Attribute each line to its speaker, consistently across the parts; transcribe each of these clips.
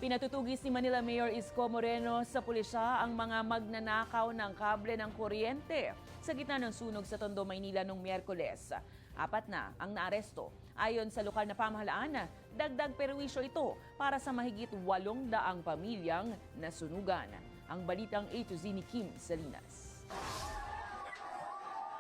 Speaker 1: Pinatutugis ni Manila Mayor Isko Moreno sa pulisya ang mga magnanakaw ng kable ng kuryente sa gitna ng sunog sa Tondo, Maynila noong Miyerkules. 4 na ang naaresto. Ayon sa lokal na pamahalaan, dagdag perwisyo ito para sa mahigit 800 pamilyang nasunugan. Ang balitang A to Z ni Kim Salinas.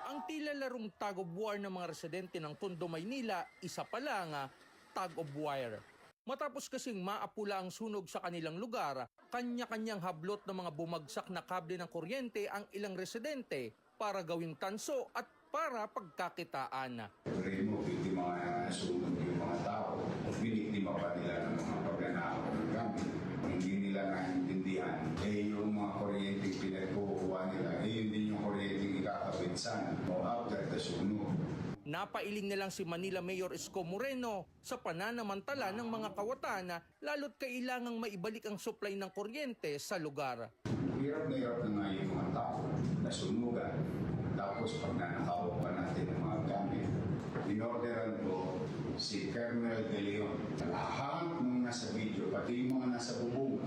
Speaker 2: Ang tila larong tug of war ng mga residente ng Tondo, Maynila, isa pa lang tug of war. Matapos kasing maapula ang sunog sa kanilang lugar, kanya-kanyang hablot ng mga bumagsak na kable ng kuryente ang ilang residente para gawing tanso at para pagkakitaan.
Speaker 3: Remove yung mga sunog yung mga tao, biniktima pa nila ng mga pagnanakaw ng gamit. Hindi nila naintindihan, yung mga kuryenteng pinagkukuha nila, yun din yung kuryenteng ikakabit sana o after the sunog.
Speaker 2: Napailing na lang si Manila Mayor Isko Moreno sa pananamantala ng mga kawatan lalo't kailangang maibalik ang supply ng kuryente sa lugar.
Speaker 3: Hirap na nga yung mga tao na sunugan. Tapos pag nanakaw pa natin ang mga gamit, inorderan ko si Colonel De Leon. Lahat ng nasa video, pati yung mga nasa bubong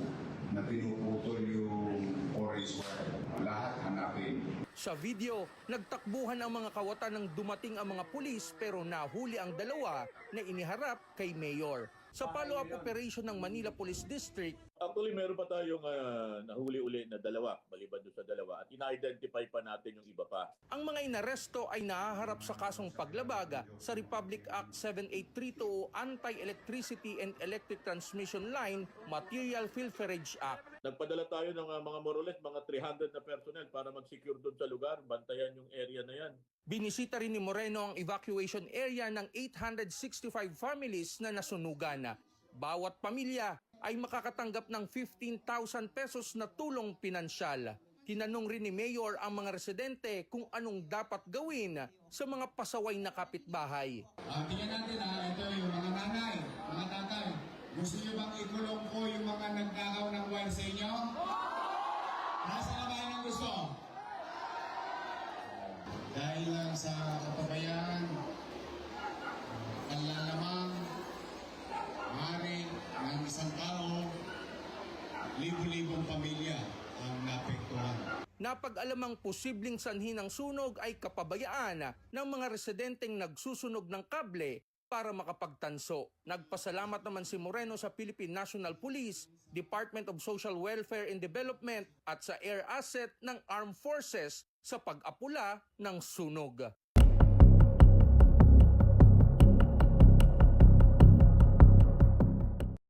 Speaker 3: na pinuputol yung orange wire, lahat hanapin.
Speaker 2: Sa video, nagtakbuhan ang mga kawatan nang dumating ang mga pulis pero nahuli ang dalawa na iniharap kay Mayor. Sa follow-up operation ng Manila Police District,
Speaker 4: actually meron pa tayong nahuli uli na dalawa, maliban doon sa dalawa, at ina-identify pa natin yung iba pa.
Speaker 2: ang mga inaresto ay nahaharap sa kasong paglabag sa Republic Act 7832 o Anti-Electricity and Electric Transmission Line Material Pilferage Act.
Speaker 4: Nagpadala tayo ng mga more or less, mga 300 na personnel para mag-secure doon sa lugar, bantayan yung area na yan.
Speaker 2: Binisita rin ni Moreno ang evacuation area ng 865 families na nasunugan. Bawat pamilya ay makakatanggap ng 15,000 pesos na tulong pinansyal. Tinanong rin ni Mayor ang mga residente kung anong dapat gawin sa mga pasaway na kapitbahay.
Speaker 5: Tingnan natin ito yung mga nanay, mga tatay. Gusto nyo bang ikulong ko yung mga nagnakaw ng wine sa inyo? Nasa na ba yung gusto? Dahil lang sa kapabayaan, panlalamang, hari ng isang tao, libo-libong pamilya ang naapektuhan.
Speaker 2: Napag-alamang posibleng sanhi ng sunog ay kapabayaan ng mga residenteng nagsusunog ng kable para makapagtanso. Nagpasalamat naman si Moreno sa Philippine National Police, Department of Social Welfare and Development at sa Air Asset ng Armed Forces sa pag-apula ng sunog.